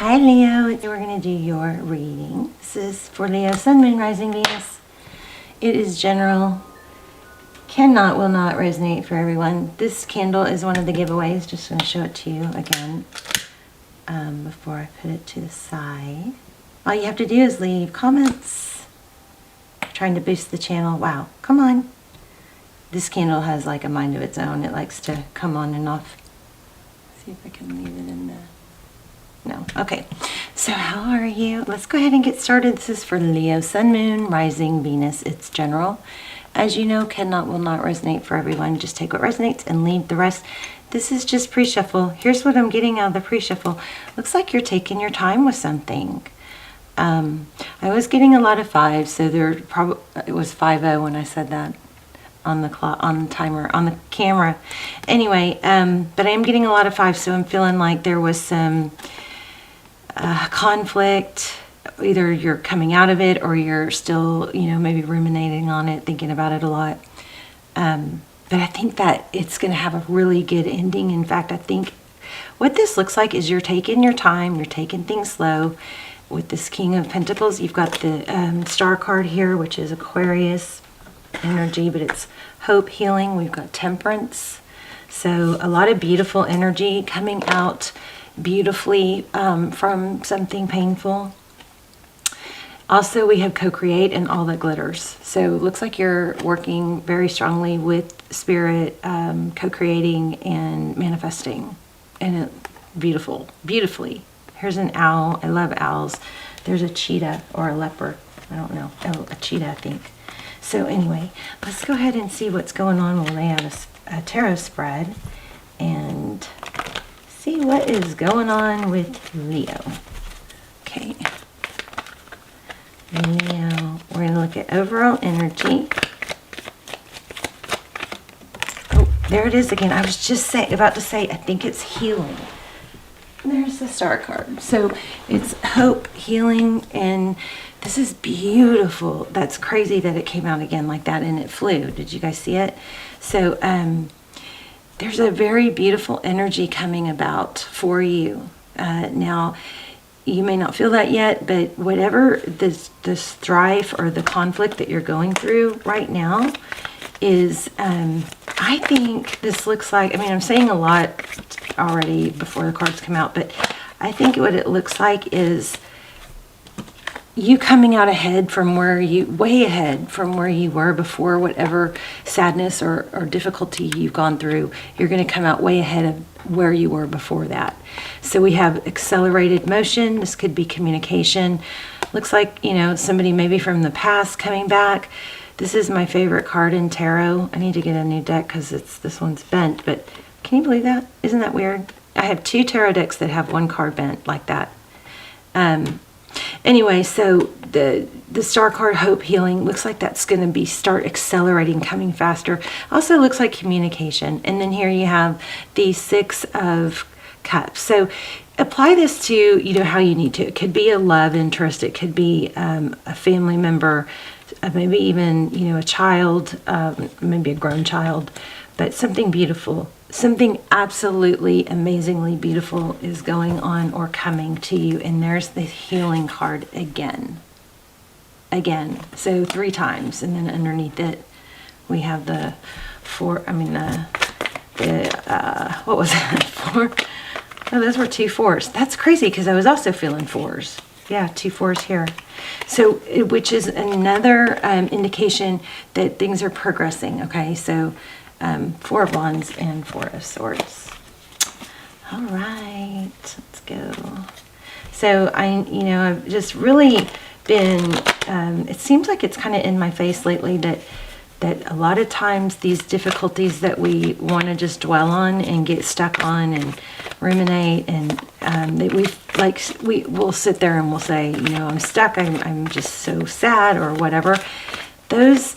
Hi Leo, we're going to do your reading. This is for Leo, Sun, Moon, Rising, Venus. It is general, will not resonate for everyone. This candle is one of the giveaways. Just going to show it to you again before I put it to the side. All you have to do is leave comments. I'm trying to boost the channel. Wow, come on. This candle has like a mind of its own. It likes to come on and off. Let's see if I can leave it in the... No. Okay. So how are you? Let's go ahead and get started. This is for Leo, Sun, Moon, Rising, Venus. It's general. As you know, will not resonate for everyone. Just take what resonates and leave the rest. This is just pre-shuffle. Here's what I'm getting out of the pre-shuffle. Looks like you're taking your time with something. I was getting a lot of fives, so it was 5-0 when I said that on the clock, on the timer, on the camera. Anyway, but I am getting a lot of fives, so I'm feeling like there was some conflict. Either you're coming out of it or you're still, maybe ruminating on it, thinking about it a lot. But I think that it's going to have a really good ending. In fact, I think what this looks like is you're taking your time, you're taking things slow. With this King of Pentacles, you've got the star card here, which is Aquarius energy, but it's hope, healing. We've got Temperance. So a lot of beautiful energy coming out beautifully from something painful. Also, we have co-create and all that glitters. So it looks like you're working very strongly with spirit, co-creating and manifesting. And beautifully. Here's an owl. I love owls. There's a cheetah or a leopard. I don't know. Oh, a cheetah, I think. So anyway, let's go ahead and see what's going on. We'll lay out a tarot spread and see what is going on with Leo. Okay. Leo, we're going to look at overall energy. Oh, there it is again. I was just about to say, I think it's healing. There's the star card. So it's hope, healing, and this is beautiful. That's crazy that it came out again like that and it flew. Did you guys see it? So there's a very beautiful energy coming about for you. Now, you may not feel that yet, but whatever this strife or the conflict that you're going through right now is, I think this looks like, I'm saying a lot already before the cards come out, but I think what it looks like is you coming out ahead from way ahead from where you were before. Whatever sadness or difficulty you've gone through, you're going to come out way ahead of where you were before that. So we have accelerated motion. This could be communication. Looks like, somebody maybe from the past coming back. This is my favorite card in tarot. I need to get a new deck because this one's bent, but can you believe that? Isn't that weird? I have 2 tarot decks that have one card bent like that. Anyway, so the star card, hope, healing, looks like that's going to start accelerating, coming faster. Also looks like communication. And then here you have the 6 of Cups. So apply this to, how you need to. It could be a love interest. It could be a family member, maybe even, a child, maybe a grown child, but something beautiful. Something absolutely amazingly beautiful is going on or coming to you. And there's the healing card again. So 3 times. And then underneath it, we have the 4, what was that? 4? Oh, those were 2 4s. That's crazy because I was also feeling 4s. Yeah, 2 4s here. So, which is another indication that things are progressing. Okay, so 4 of Wands and 4 of Swords. All right, let's go. So I've just really been, it seems like it's kind of in my face lately that a lot of times these difficulties that we want to just dwell on and get stuck on and ruminate, and that we'll sit there and we'll say, I'm stuck, I'm just so sad or whatever. Those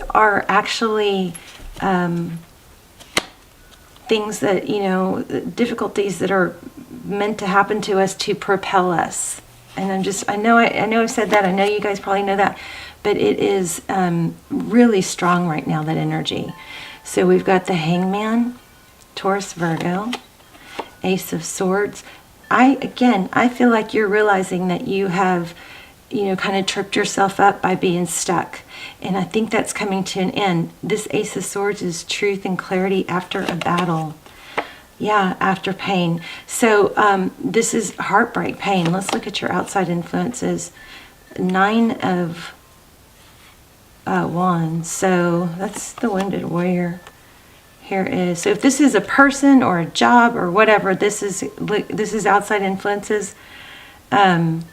are actually things that, difficulties that are meant to happen to us to propel us. And I know I've said that. I know you guys probably know that. But it is really strong right now, that energy. So we've got the Hangman, Taurus, Virgo, Ace of Swords. I feel like you're realizing that you have, kind of tripped yourself up by being stuck. And I think that's coming to an end. This Ace of Swords is truth and clarity after a battle. Yeah, after pain. So this is heartbreak, pain. Let's look at your outside influences. 9 of Wands. So that's the Wounded Warrior. Here is, so if this is a person or a job or whatever, this is outside influences. Somebody,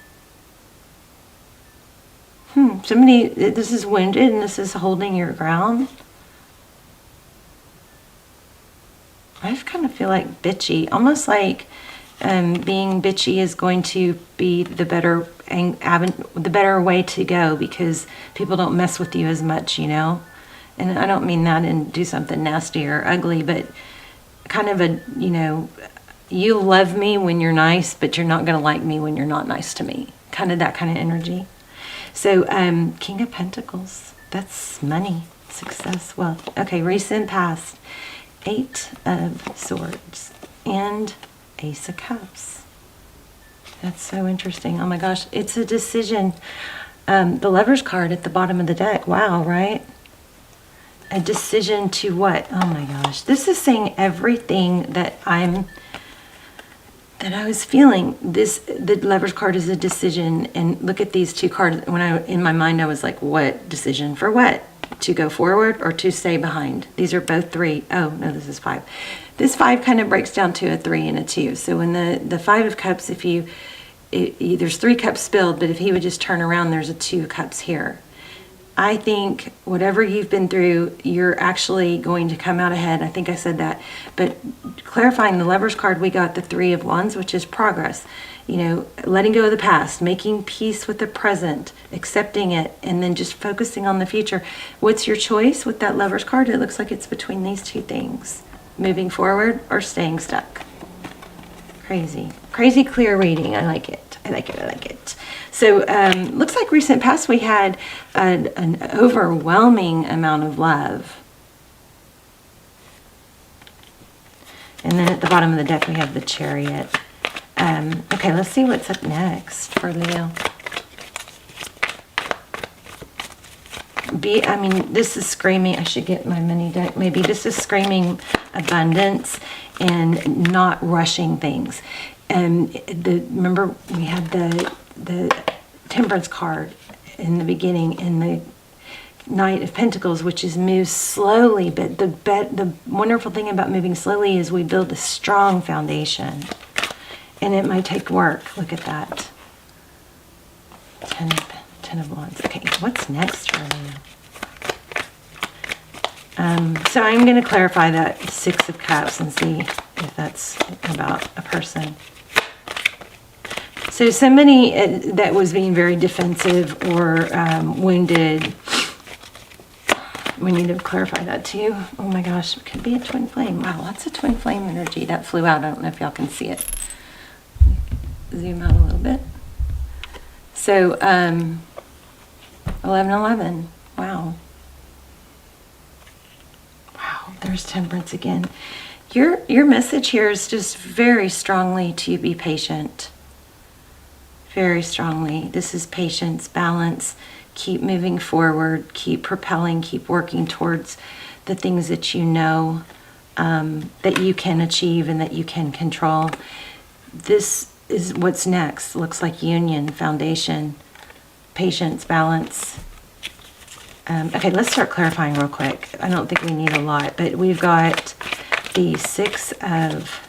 this is wounded and this is holding your ground. I kind of feel like bitchy, almost like being bitchy is going to be the better way to go, because people don't mess with you as much, And I don't mean that and do something nasty or ugly, but kind of a, you love me when you're nice, but you're not going to like me when you're not nice to me. Kind of that kind of energy. So King of Pentacles, that's money, success, wealth. Okay, recent past. 8 of Swords and Ace of Cups. That's so interesting. Oh my gosh, it's a decision. The Lover's card at the bottom of the deck. Wow, right? A decision to what? Oh my gosh. This is saying everything that I was feeling. The Lover's card is a decision, and look at these 2 cards. In my mind I was like, what decision for what? To go forward or to stay behind? These are both 3. Oh no, this is 5. This 5 kind of breaks down to a 3 and a 2. So when the 5 of Cups, there's 3 cups spilled, but if he would just turn around, there's a 2 cups here. I think whatever you've been through, you're actually going to come out ahead. I think I said that. But clarifying the Lover's card, we got the 3 of Wands, which is progress. Letting go of the past, making peace with the present, accepting it, and then just focusing on the future. What's your choice with that Lover's card? It looks like it's between these 2 things. Moving forward or staying stuck. Crazy. Crazy clear reading. I like it. I like it. So looks like recent past we had an overwhelming amount of love. And then at the bottom of the deck we have the Chariot. Okay, let's see what's up next for Leo. This is screaming, I should get my mini deck maybe. This is screaming abundance and not rushing things. Remember we had the Temperance card in the beginning in the Knight of Pentacles, which is move slowly, but the wonderful thing about moving slowly is we build a strong foundation. And it might take work. Look at that. 10 of Wands. Okay, what's next for you? So I'm going to clarify that 6 of Cups and see if that's about a person. So somebody that was being very defensive or wounded, we need to clarify that too. Oh my gosh, it could be a twin flame. Wow, that's a twin flame energy. That flew out. I don't know if y'all can see it. Zoom out a little bit. So 11. Wow, there's Temperance again. Your message here is just very strongly to be patient. Very strongly. This is patience, balance. Keep moving forward, keep propelling, keep working towards the things that you know that you can achieve and that you can control. This is what's next. Looks like union, foundation, patience, balance. Okay, let's start clarifying real quick. I don't think we need a lot, but we've got the 6 of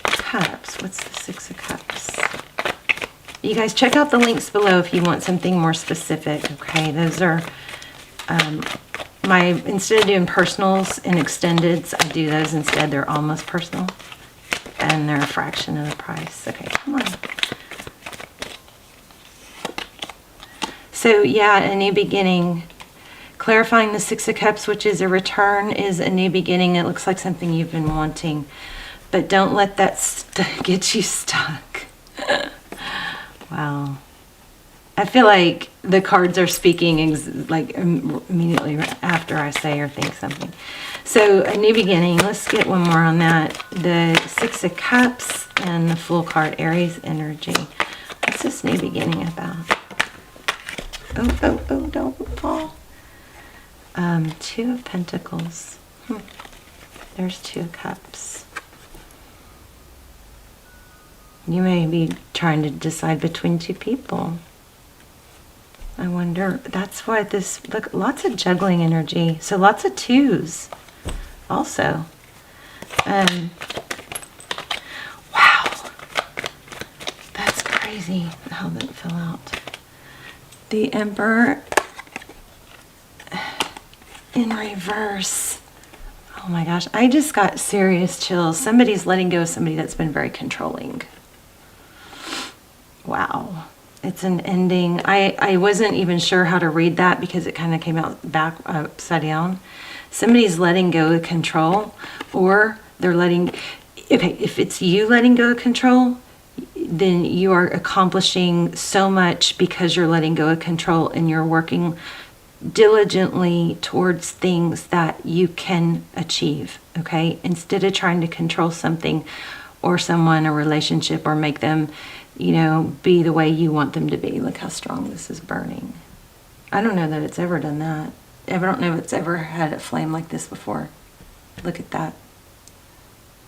Cups. What's the 6 of Cups? You guys check out the links below if you want something more specific. Okay, those are instead of doing personals and extendeds, I do those instead. They're almost personal and they're a fraction of the price. Okay, come on. So yeah, a new beginning. Clarifying the 6 of Cups, which is a return, is a new beginning. It looks like something you've been wanting, but don't let that get you stuck. Wow. I feel like the cards are speaking like immediately after I say or think something. So a new beginning. Let's get one more on that. The Six of Cups and the Fool card, Aries energy. What's this new beginning about? Oh, don't fall. Two of Pentacles. There's Two of Cups. You may be trying to decide between two people. I wonder, that's why this, look, lots of juggling energy. So lots of twos also. Wow. That's crazy how that fell out. The Emperor in reverse. Oh my gosh, I just got serious chills. Somebody's letting go of somebody that's been very controlling. Wow. It's an ending. I wasn't even sure how to read that because it kind of came out back upside down. Somebody's letting go of control, or they're letting, okay, if it's you letting go of control, then you are accomplishing so much because you're letting go of control and you're working diligently towards things that you can achieve, okay? Instead of trying to control something or someone, a relationship, or make them, you know, be the way you want them to be. Look how strong this is burning. I don't know that it's ever done that. I don't know if it's ever had a flame like this before. Look at that.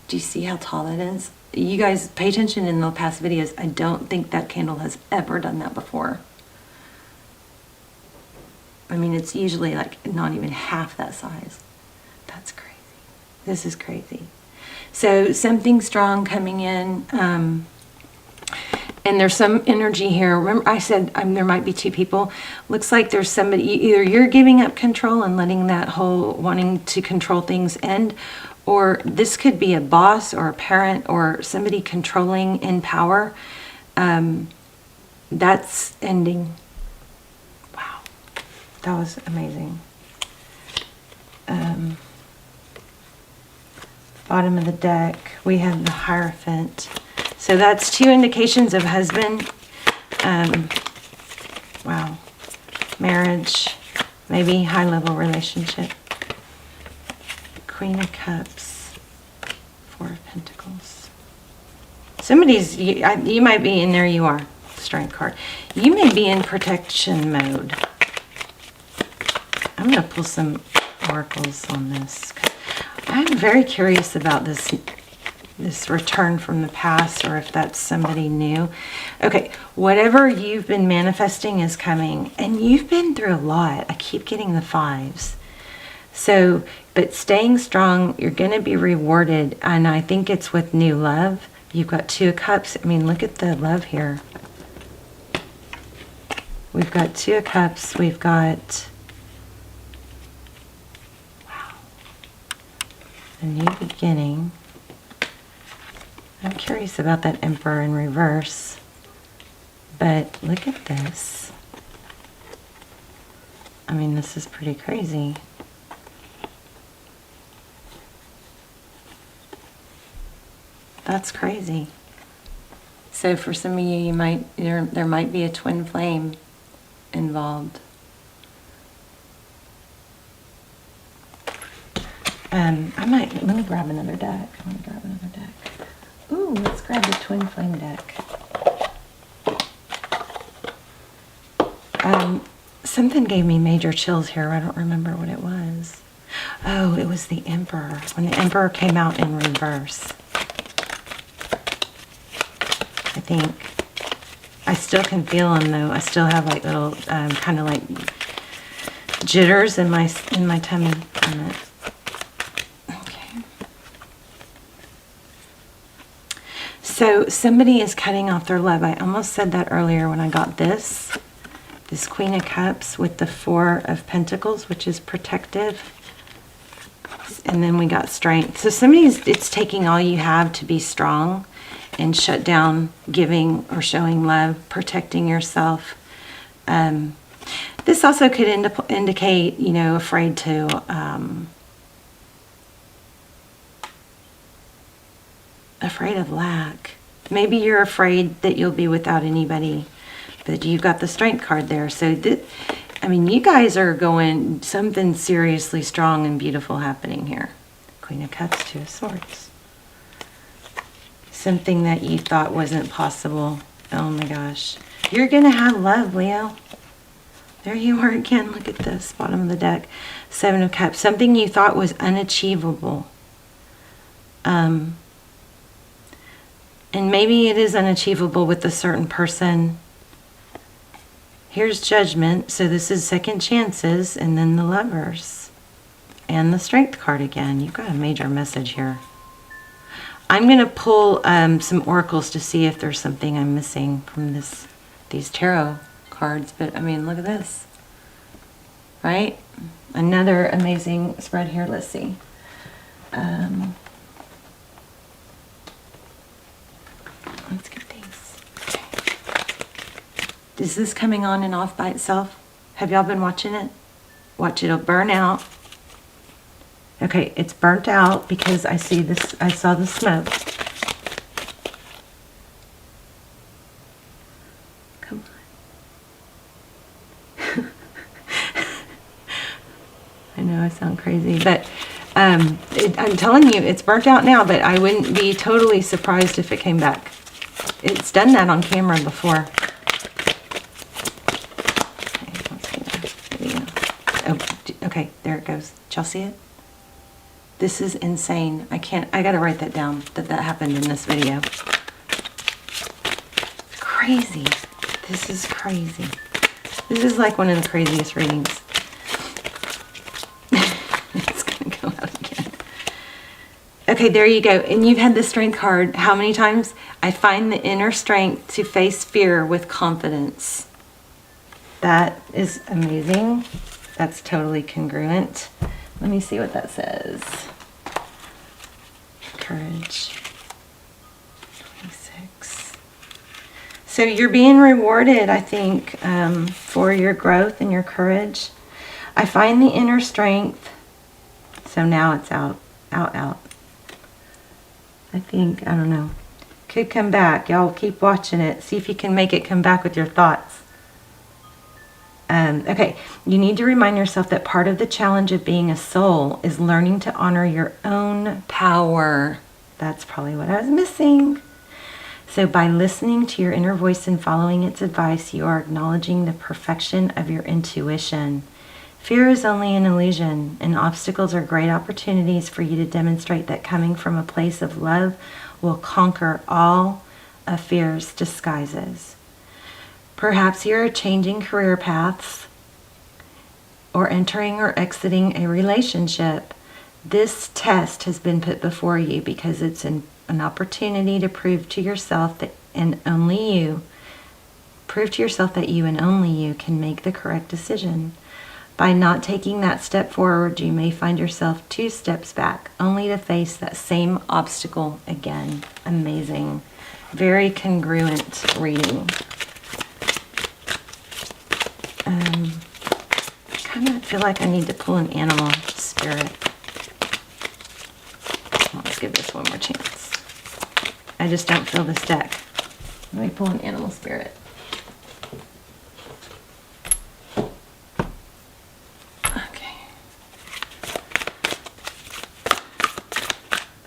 Do you see how tall that is? You guys pay attention in the past videos. I don't think that candle has ever done that before. I mean, it's usually like not even half that size. That's crazy. This is crazy. So something strong coming in. And there's some energy here. Remember, I said there might be two people. Looks like there's somebody, either you're giving up control and letting that whole wanting to control things end, or this could be a boss or a parent or somebody controlling in power. That's ending. Wow. That was amazing. Bottom of the deck, we have the Hierophant. So that's two indications of husband. Wow. Marriage, maybe high-level relationship. Queen of Cups, Four of Pentacles. Somebody's, you might be in there, you are, Strength card. You may be in protection mode. I'm going to pull some oracles on this. I'm very curious about this return from the past, or if that's somebody new. Okay, whatever you've been manifesting is coming, and you've been through a lot. I keep getting the fives. So, but staying strong, you're going to be rewarded, and I think it's with new love. You've got Two of Cups. I mean, look at the love here. We've got Two of Cups. We've got, wow, a new beginning. I'm curious about that Emperor in reverse, but look at this. I mean, this is pretty crazy. That's crazy. So for some of you, there might be a twin flame involved. Let me grab another deck. Ooh, let's grab the twin flame deck. Something gave me major chills here. I don't remember what it was. Oh, it was the Emperor. When the Emperor came out in reverse. I think. I still can feel them though. I still have like little kind of like jitters in my tummy on it. So somebody is cutting off their love. I almost said that earlier when I got this Queen of Cups with the Four of Pentacles, which is protective. And then we got Strength. So it's taking all you have to be strong and shut down giving or showing love, protecting yourself. This also could indicate, you know, afraid to afraid of lack. Maybe you're afraid that you'll be without anybody, but you've got the Strength card there. So I mean, you guys are going something seriously strong and beautiful happening here. Queen of Cups, Two of Swords. Something that you thought wasn't possible. Oh my gosh. You're going to have love, Leo. There you are again. Look at this, bottom of the deck. Seven of Cups. Something you thought was unachievable. And maybe it is unachievable with a certain person. Here's Judgment. So this is second chances. And then the Lovers. And the Strength card again. You've got a major message here. I'm going to pull some oracles to see if there's something I'm missing from these tarot cards. But, I mean, look at this. Right? Another amazing spread here. Let's see. Let's get these. Okay. Is this coming on and off by itself? Have y'all been watching it? Watch it. It'll burn out. Okay, it's burnt out because I see this. I saw the smoke. Come on. I know I sound crazy, but I'm telling you, it's burnt out now, but I wouldn't be totally surprised if it came back. It's done that on camera before. Okay, let's see that. There we go. Oh, okay, there it goes. Did y'all see it? This is insane. I gotta write that down, that happened in this video. Crazy. This is crazy. This is like one of the craziest readings. It's gonna go out again. Okay, there you go. And you've had the Strength card how many times? I find the inner strength to face fear with confidence. That is amazing. That's totally congruent. Let me see what that says. Courage. 26. So you're being rewarded, I think, for your growth and your courage. I find the inner strength. So now it's out. Out. I think, I don't know. Could come back. Y'all keep watching it. See if you can make it come back with your thoughts. Okay, you need to remind yourself that part of the challenge of being a soul is learning to honor your own power. That's probably what I was missing. So by listening to your inner voice and following its advice, you are acknowledging the perfection of your intuition. Fear is only an illusion, and obstacles are great opportunities for you to demonstrate that coming from a place of love will conquer all of fear's disguises. Perhaps you're changing career paths or entering or exiting a relationship. This test has been put before you because it's an opportunity to prove to yourself that and only you, prove to yourself that you and only you can make the correct decision. By not taking that step forward, you may find yourself 2 steps back, only to face that same obstacle again. Amazing. Very congruent reading. I kind of feel like I need to pull an animal spirit. Let's give this one more chance. I just don't feel this deck. Let me pull an animal spirit.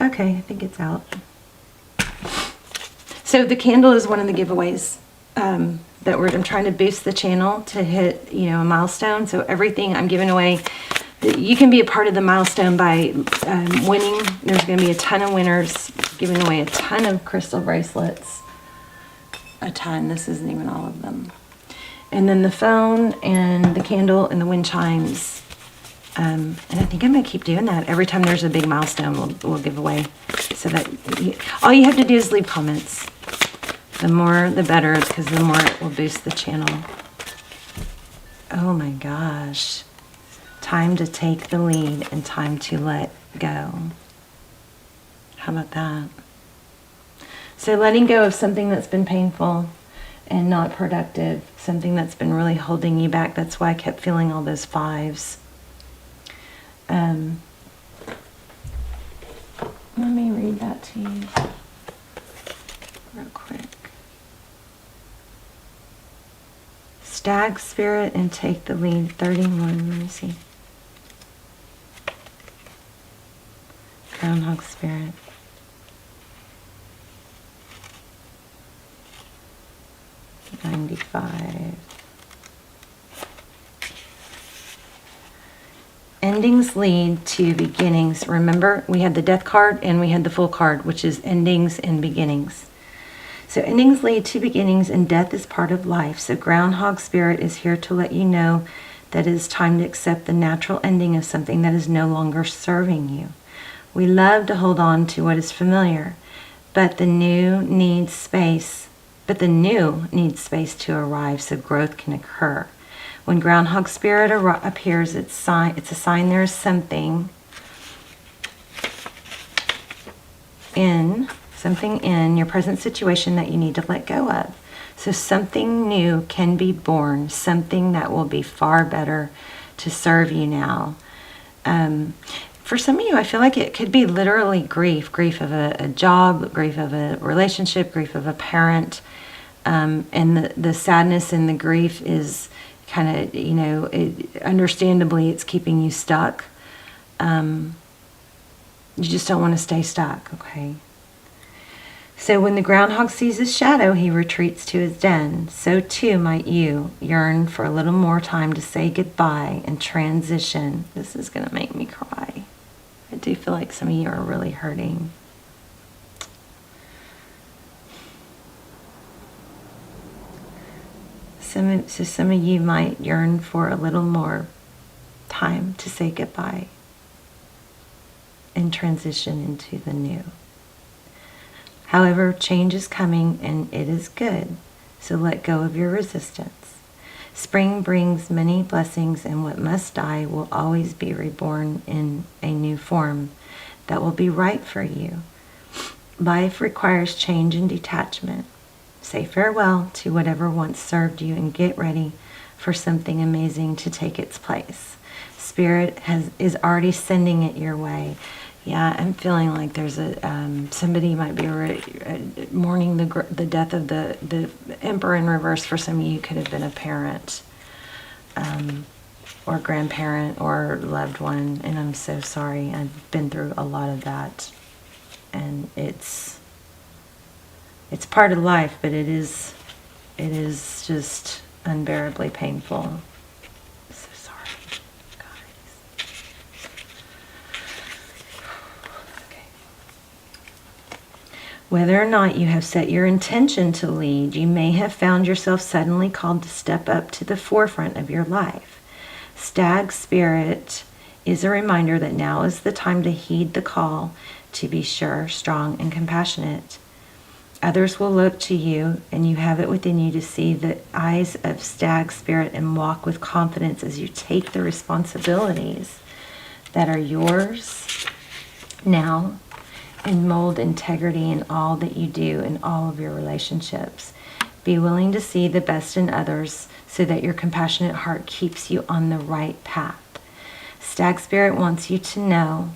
Okay, I think it's out. So the candle is one of the giveaways that I'm trying to boost the channel to hit, a milestone. So everything I'm giving away, you can be a part of the milestone by winning. There's going to be a ton of winners, giving away a ton of crystal bracelets. A ton. This isn't even all of them. And then the phone and the candle and the wind chimes. And I think I'm going to keep doing that. Every time there's a big milestone, we'll give away. So that all you have to do is leave comments. The more, the better, because the more it will boost the channel. Oh my gosh. Time to take the lead and time to let go. How about that? So letting go of something that's been painful and not productive, something that's been really holding you back. That's why I kept feeling all those 5s. Let me read that to you real quick. Stag spirit and take the lead. 31, let me see. Groundhog spirit. $95. Endings lead to beginnings. Remember, we had the death card and we had the Fool card, which is endings and beginnings. So endings lead to beginnings, and death is part of life. So Groundhog Spirit is here to let you know that it is time to accept the natural ending of something that is no longer serving you. We love to hold on to what is familiar, but the new needs space. To arrive so growth can occur. When Groundhog Spirit appears, it's a sign there is something in your present situation that you need to let go of. So something new can be born, something that will be far better to serve you now. For some of you, I feel like it could be literally grief of a job, grief of a relationship, grief of a parent. And the sadness and the grief is kind of, understandably, it's keeping you stuck. You just don't want to stay stuck, okay? So when the groundhog sees his shadow, he retreats to his den. So too might you yearn for a little more time to say goodbye and transition. This is going to make me cry. I do feel like some of you are really hurting. Some of you might yearn for a little more time to say goodbye and transition into the new. However, change is coming and it is good, so let go of your resistance. Spring brings many blessings, and what must die will always be reborn in a new form that will be right for you. Life requires change and detachment. Say farewell to whatever once served you and get ready for something amazing to take its place. Spirit is already sending it your way. Yeah, I'm feeling like there's somebody might be mourning the death of the Emperor in reverse. For some of you, could have been a parent, or grandparent, or loved one. And I'm so sorry. I've been through a lot of that, and it's part of life, but it is just unbearably painful. So sorry, guys. Okay. Whether or not you have set your intention to lead, you may have found yourself suddenly called to step up to the forefront of your life. Stag Spirit is a reminder that now is the time to heed the call to be sure, strong, and compassionate. Others will look to you, and you have it within you to see the eyes of Stag Spirit and walk with confidence as you take the responsibilities that are yours now and mold integrity in all that you do in all of your relationships. Be willing to see the best in others so that your compassionate heart keeps you on the right path. Stag Spirit wants you to know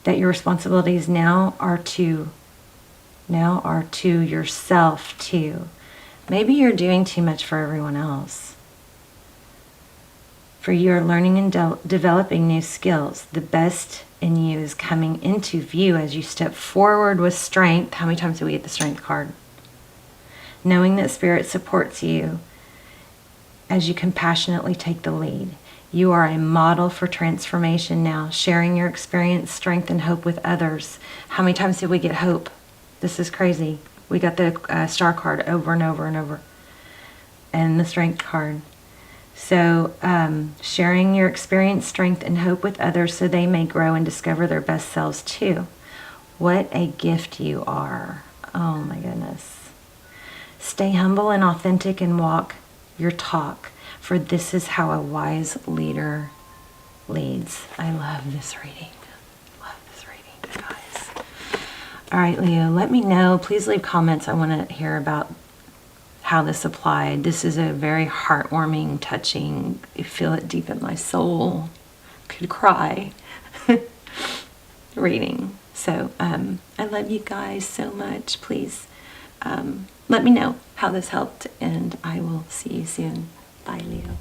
that your responsibilities now are to yourself too. Maybe you're doing too much for everyone else. For you are learning and developing new skills. The best in you is coming into view as you step forward with strength. How many times do we get the strength card? Knowing that Spirit supports you as you compassionately take the lead. You are a model for transformation now, sharing your experience, strength, and hope with others. How many times did we get hope? This is crazy. We got the star card over and over and over. And the strength card. So sharing your experience, strength, and hope with others so they may grow and discover their best selves too. What a gift you are. Oh my goodness. Stay humble and authentic and walk your talk, for this is how a wise leader leads. I love this reading. Guys. All right, Leo, let me know. Please leave comments. I want to hear about how this applied. This is a very heartwarming, touching, I feel it deep in my soul, could cry reading. So I love you guys so much. Please let me know how this helped, and I will see you soon. Bye, Leo.